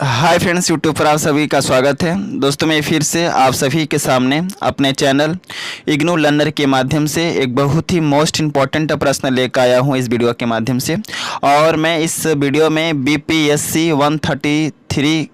Hi friends, YouTube पर आप सभी का स्वागत है। दोस्तों, मैं फिर से आप सभी के सामने अपने चैनल इग्नू लर्नर के माध्यम से एक बहुत ही मोस्ट इम्पॉर्टेंट प्रश्न लेकर आया हूं इस वीडियो के माध्यम से। और मैं इस वीडियो में बीपीएससी 133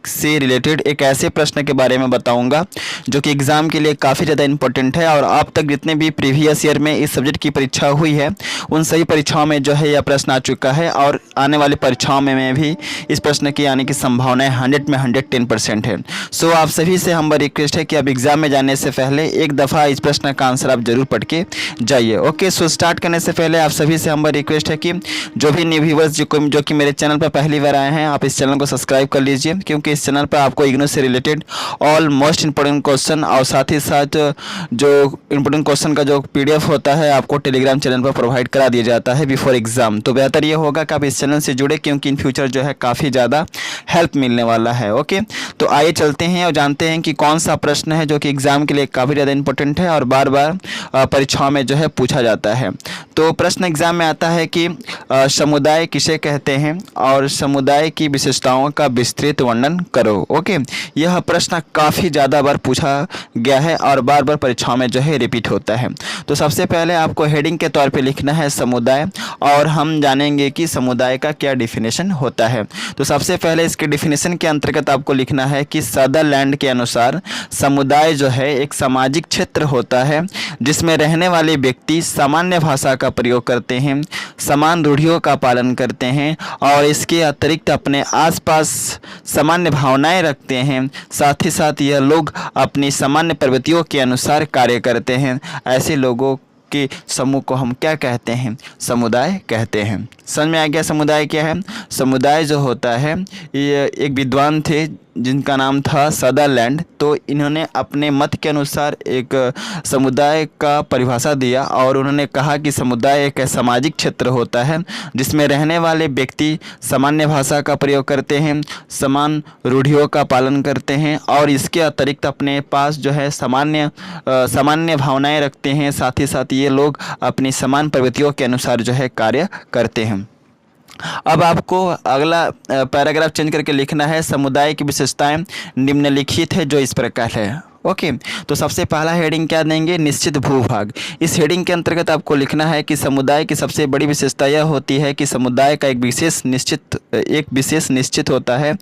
से रिलेटेड एक ऐसे प्रश्न के बारे में बताऊंगा जो कि एग्ज़ाम के लिए काफ़ी ज़्यादा इम्पोर्टेंट है। और अब तक जितने भी प्रीवियस ईयर में इस सब्जेक्ट की परीक्षा हुई है उन सभी परीक्षाओं में जो है यह प्रश्न आ चुका है, और आने वाली परीक्षाओं में भी इस प्रश्न की आने की संभावनाएं 100 में 110% है। सो आप सभी से हम रिक्वेस्ट है कि अब एग्ज़ाम में जाने से पहले एक दफ़ा इस प्रश्न का आंसर आप जरूर पढ़ के जाइए। ओके, सो स्टार्ट करने से पहले आप सभी से हम रिक्वेस्ट है कि जो भी न्यू व्यूअर्स जो कि मेरे चैनल पर पहली बार आए हैं, आप इस चैनल को सब्सक्राइब कर लीजिए, क्योंकि इस चैनल पर आपको इग्नू से related all most important question और साथ ही साथ जो इंपॉर्टेंट क्वेश्चन का जो पीडीएफ होता है आपको टेलीग्राम चैनल पर प्रोवाइड करा दिया जाता है बिफोर एग्जाम। तो बेहतर ये होगा कि आप इस चैनल से जुड़े, क्योंकि इन फ्यूचर जो है काफ़ी ज़्यादा हेल्प मिलने वाला है। ओके, तो आइए चलते हैं और जानते हैं कि कौन सा प्रश्न है जो कि एग्ज़ाम के लिए काफ़ी ज़्यादा इंपॉर्टेंट है और बार बार परीक्षाओं में जो है पूछा जाता है। तो प्रश्न एग्जाम में आता है कि समुदाय किसे कहते हैं और समुदाय की विशेषताओं का विस्तृत वर्णन करो। ओके, यह प्रश्न काफ़ी ज़्यादा बार पूछा गया है और बार बार परीक्षाओं में जो है रिपीट होता है। तो सबसे पहले आपको हेडिंग के तौर पे लिखना है समुदाय, और हम जानेंगे कि समुदाय का क्या डिफिनेशन होता है। तो सबसे पहले इसके डिफिनेशन के अंतर्गत आपको लिखना है कि सदरलैंड के अनुसार समुदाय जो है एक सामाजिक क्षेत्र होता है जिसमें रहने वाले व्यक्ति सामान्य भाषा का प्रयोग करते हैं, समान रूढ़ियों का पालन करते हैं और इसके अतिरिक्त अपने आसपास सामान्य भावनाएं रखते हैं। साथ ही साथ यह लोग अपनी सामान्य प्रवृत्तियों के अनुसार कार्य करते हैं। ऐसे लोगों के समूह को हम क्या कहते हैं? समुदाय कहते हैं। समझ में आ गया समुदाय क्या है? समुदाय जो होता है, ये एक विद्वान थे जिनका नाम था सदरलैंड। तो इन्होंने अपने मत के अनुसार एक समुदाय का परिभाषा दिया और उन्होंने कहा कि समुदाय एक सामाजिक क्षेत्र होता है जिसमें रहने वाले व्यक्ति सामान्य भाषा का प्रयोग करते हैं, समान रूढ़ियों का पालन करते हैं और इसके अतिरिक्त अपने पास जो है सामान्य भावनाएं रखते हैं। साथ ही साथ ये लोग अपनी समान प्रवृत्तियों के अनुसार जो है कार्य करते हैं। अब आपको अगला पैराग्राफ चेंज करके लिखना है समुदाय की विशेषताएं निम्नलिखित है जो इस प्रकार है। ओके, तो सबसे पहला हेडिंग क्या देंगे? निश्चित भूभाग। इस हेडिंग के अंतर्गत आपको लिखना है कि समुदाय की सबसे बड़ी विशेषता यह होती है कि समुदाय का एक विशेष निश्चित होता है।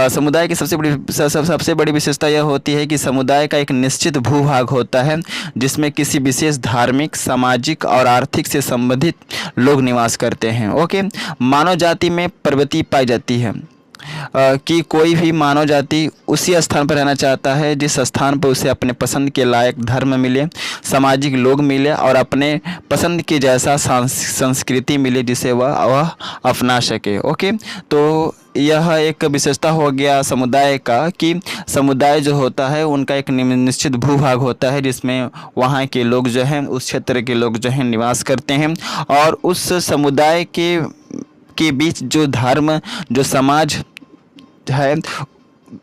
समुदाय की सबसे बड़ी विशेषता यह होती है कि समुदाय का एक निश्चित भूभाग होता है जिसमें किसी विशेष धार्मिक, सामाजिक और आर्थिक से संबंधित लोग निवास करते हैं। ओके, मानव जाति में प्रवृत्ति पाई जाती है कि कोई भी मानव जाति उसी स्थान पर रहना चाहता है जिस स्थान पर उसे अपने पसंद के लायक धर्म मिले, सामाजिक लोग मिले और अपने पसंद के जैसा संस्कृति मिले जिसे वह अपना सके। ओके, तो यह एक विशेषता हो गया समुदाय का कि समुदाय जो होता है उनका एक निश्चित भूभाग होता है जिसमें वहाँ के लोग जो हैं, उस क्षेत्र के लोग जो हैं निवास करते हैं और उस समुदाय के बीच जो धर्म, जो समाज है,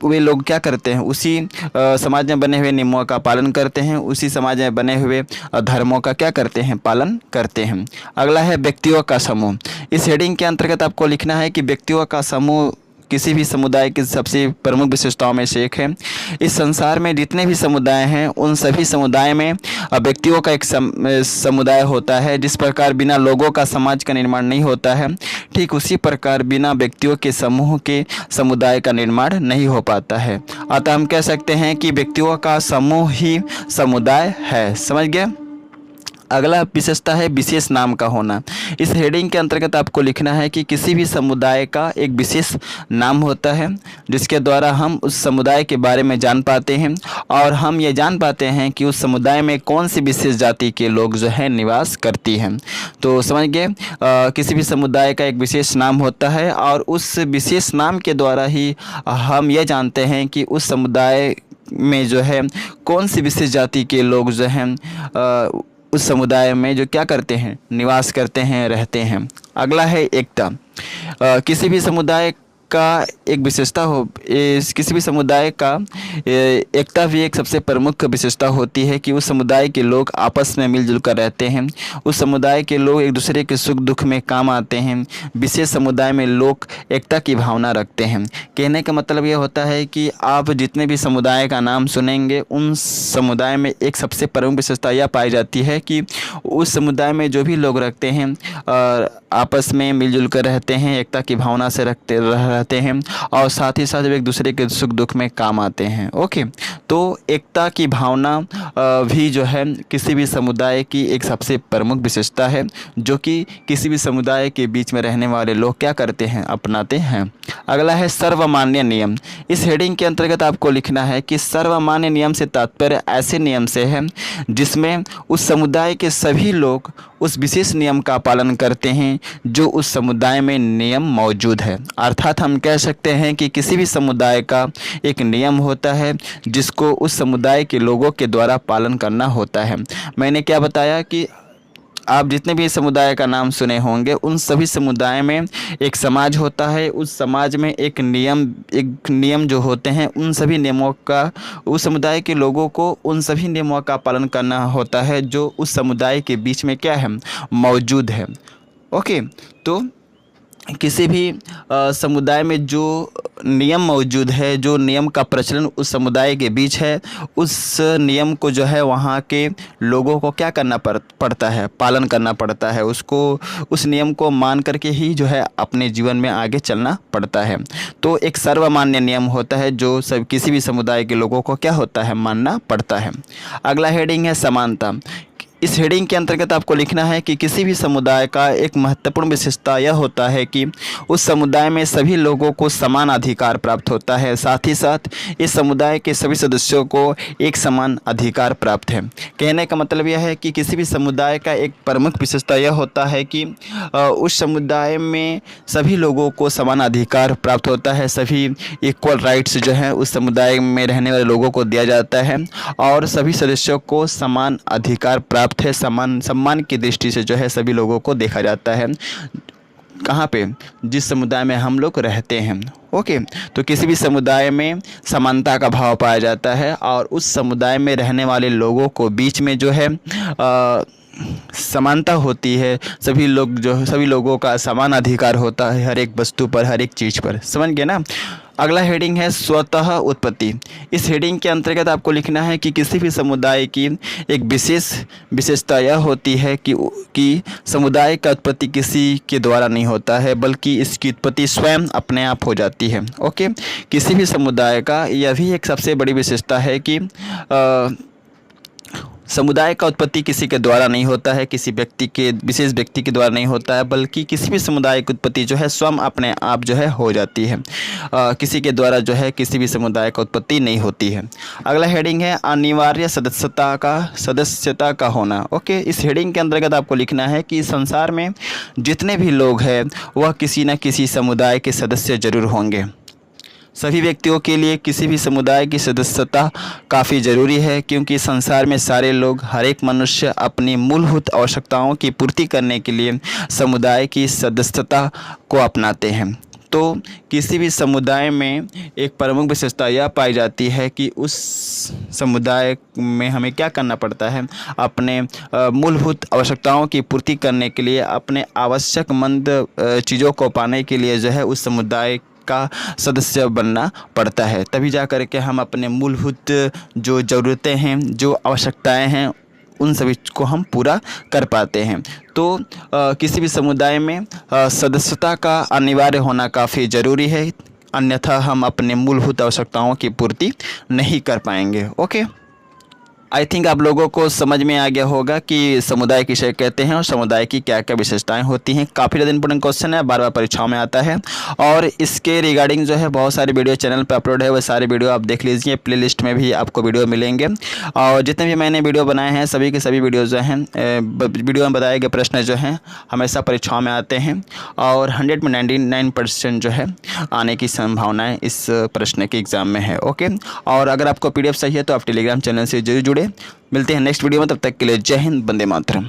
वे लोग क्या करते हैं? उसी समाज में बने हुए नियमों का पालन करते हैं, उसी समाज में बने हुए धर्मों का क्या करते हैं? पालन करते हैं। अगला है व्यक्तियों का समूह। इस हेडिंग के अंतर्गत आपको लिखना है कि व्यक्तियों का समूह किसी भी समुदाय की सबसे प्रमुख विशेषताओं में से एक है। इस संसार में जितने भी समुदाय हैं उन सभी समुदाय में व्यक्तियों का एक समुदाय होता है। जिस प्रकार बिना लोगों का समाज का निर्माण नहीं होता है, ठीक उसी प्रकार बिना व्यक्तियों के समूह के समुदाय का निर्माण नहीं हो पाता है। अतः हम कह सकते हैं कि व्यक्तियों का समूह ही समुदाय है। समझ गए? अगला विशेषता है विशेष नाम का होना। इस हेडिंग के अंतर्गत आपको लिखना है कि किसी भी समुदाय का एक विशेष नाम होता है जिसके द्वारा हम उस समुदाय के बारे में जान पाते हैं और हम ये जान पाते हैं कि उस समुदाय में कौन सी विशेष जाति के लोग जो है निवास करती हैं। तो समझ गए, किसी भी समुदाय का एक विशेष नाम होता है और उस विशेष नाम के द्वारा ही हम ये जानते हैं कि उस समुदाय में जो है कौन सी विशेष जाति के लोग जो हैं उस समुदाय में जो क्या करते हैं? निवास करते हैं, रहते हैं। अगला है एकता। किसी भी समुदाय का एक विशेषता हो, किसी भी समुदाय का एकता भी एक सबसे प्रमुख विशेषता होती है कि उस समुदाय के लोग आपस में मिलजुल कर रहते हैं। उस समुदाय के लोग एक दूसरे के सुख दुख में काम आते हैं। विशेष समुदाय में लोग एकता की भावना रखते हैं। कहने का मतलब ये होता है कि आप जितने भी समुदाय का नाम सुनेंगे, उन समुदाय में एक सबसे प्रमुख विशेषता यह पाई जाती है कि उस समुदाय में जो भी लोग रखते हैं आपस में मिलजुल कर रहते हैं, एकता की भावना से रहते हैं और साथ ही साथ एक दूसरे के सुख दुख में काम आते हैं। ओके, तो एकता की भावना भी जो है किसी भी समुदाय की एक सबसे प्रमुख विशेषता है, जो कि किसी भी समुदाय के बीच में रहने वाले लोग क्या करते हैं, अपनाते हैं। अगला है सर्वमान्य नियम। इस हेडिंग के अंतर्गत आपको लिखना है कि सर्वमान्य नियम से तात्पर्य ऐसे नियम से है जिसमें उस समुदाय के सभी लोग उस विशेष नियम का पालन करते हैं जो उस समुदाय में नियम मौजूद है। अर्थात हम कह सकते हैं कि किसी भी समुदाय का एक नियम होता है जिसको उस समुदाय के लोगों के द्वारा पालन करना होता है। मैंने क्या बताया कि आप जितने भी समुदाय का नाम सुने होंगे, उन सभी समुदाय में एक समाज होता है। उस समाज में एक नियम जो होते हैं, उन सभी नियमों का उस समुदाय के लोगों को उन सभी नियमों का पालन करना होता है जो उस समुदाय के बीच में क्या है, मौजूद है। ओके, तो किसी भी समुदाय में जो नियम मौजूद है, जो नियम का प्रचलन उस समुदाय के बीच है, उस नियम को जो है वहाँ के लोगों को क्या करना पड़ता है, पालन करना पड़ता है। उसको उस नियम को मान करके ही जो है अपने जीवन में आगे चलना पड़ता है। तो एक सर्वमान्य नियम होता है जो किसी भी समुदाय के लोगों को क्या होता है, मानना पड़ता है। अगला हेडिंग है समानता। इस हेडिंग के अंतर्गत आपको लिखना है कि किसी भी समुदाय का एक महत्वपूर्ण विशेषता यह होता है कि उस समुदाय में सभी लोगों को समान अधिकार प्राप्त होता है। साथ ही साथ इस समुदाय के सभी सदस्यों को एक समान अधिकार प्राप्त है। कहने का मतलब यह है कि किसी भी समुदाय का एक प्रमुख विशेषता यह होता है कि उस समुदाय में सभी लोगों को समान अधिकार प्राप्त होता है। सभी इक्वल राइट्स जो हैं उस समुदाय में रहने वाले लोगों को दिया जाता है और सभी सदस्यों को समान अधिकार प्राप्त है। सम्मान की दृष्टि से जो है सभी लोगों को देखा जाता है, कहाँ पे, जिस समुदाय में हम लोग रहते हैं। ओके, तो किसी भी समुदाय में समानता का भाव पाया जाता है और उस समुदाय में रहने वाले लोगों को बीच में जो है समानता होती है। सभी लोगों का समान अधिकार होता है हर एक वस्तु पर, हर एक चीज़ पर। समझ गए ना। अगला हेडिंग है स्वतः उत्पत्ति। इस हेडिंग के अंतर्गत आपको लिखना है कि किसी भी समुदाय की एक विशेषता यह होती है कि समुदाय का उत्पत्ति किसी के द्वारा नहीं होता है, बल्कि इसकी उत्पत्ति स्वयं अपने आप हो जाती है। ओके, किसी भी समुदाय का यह भी एक सबसे बड़ी विशेषता है कि समुदाय का उत्पत्ति किसी के द्वारा नहीं होता है, किसी विशेष व्यक्ति के द्वारा नहीं होता है, बल्कि किसी भी समुदाय की उत्पत्ति जो है स्वयं अपने आप जो है हो जाती है। किसी के द्वारा जो है किसी भी समुदाय का उत्पत्ति नहीं होती है। अगला हेडिंग है अनिवार्य सदस्यता का होना। ओके, इस हेडिंग के अंतर्गत आपको लिखना है कि संसार में जितने भी लोग हैं वह किसी न किसी समुदाय के सदस्य जरूर होंगे। सभी व्यक्तियों के लिए किसी भी समुदाय की सदस्यता काफ़ी ज़रूरी है, क्योंकि संसार में सारे लोग, हर एक मनुष्य अपनी मूलभूत आवश्यकताओं की पूर्ति करने के लिए समुदाय की सदस्यता को अपनाते हैं। तो किसी भी समुदाय में एक प्रमुख विशेषता यह पाई जाती है कि उस समुदाय में हमें क्या करना पड़ता है, अपने मूलभूत आवश्यकताओं की पूर्ति करने के लिए, अपने आवश्यकमंद चीज़ों को पाने के लिए जो है उस समुदाय का सदस्य बनना पड़ता है। तभी जा कर के हम अपने मूलभूत जो ज़रूरतें हैं, जो आवश्यकताएं हैं, उन सभी को हम पूरा कर पाते हैं। तो किसी भी समुदाय में सदस्यता का अनिवार्य होना काफ़ी ज़रूरी है, अन्यथा हम अपने मूलभूत आवश्यकताओं की पूर्ति नहीं कर पाएंगे। ओके, आई थिंक आप लोगों को समझ में आ गया होगा कि समुदाय किसे कहते हैं और समुदाय की क्या क्या विशेषताएं होती हैं। काफ़ी ज़्यादा इंपॉर्टेंट क्वेश्चन है, बार बार परीक्षाओं में आता है और इसके रिगार्डिंग जो है बहुत सारे वीडियो चैनल पर अपलोड है, वह सारे वीडियो आप देख लीजिए। प्लेलिस्ट में भी आपको वीडियो मिलेंगे और जितने भी मैंने वीडियो बनाए हैं सभी के सभी वीडियो जो हैं, वीडियो में बताए गए प्रश्न जो हैं हमेशा परीक्षाओं में आते हैं और 100 में 99% जो है आने की संभावनाएँ इस प्रश्न के एग्ज़ाम में है। ओके, और अगर आपको PDF चाहिए तो आप टेलीग्राम चैनल से जरूर जुड़े। मिलते हैं नेक्स्ट वीडियो में, तब तक के लिए जय हिंद, वंदे मातरम।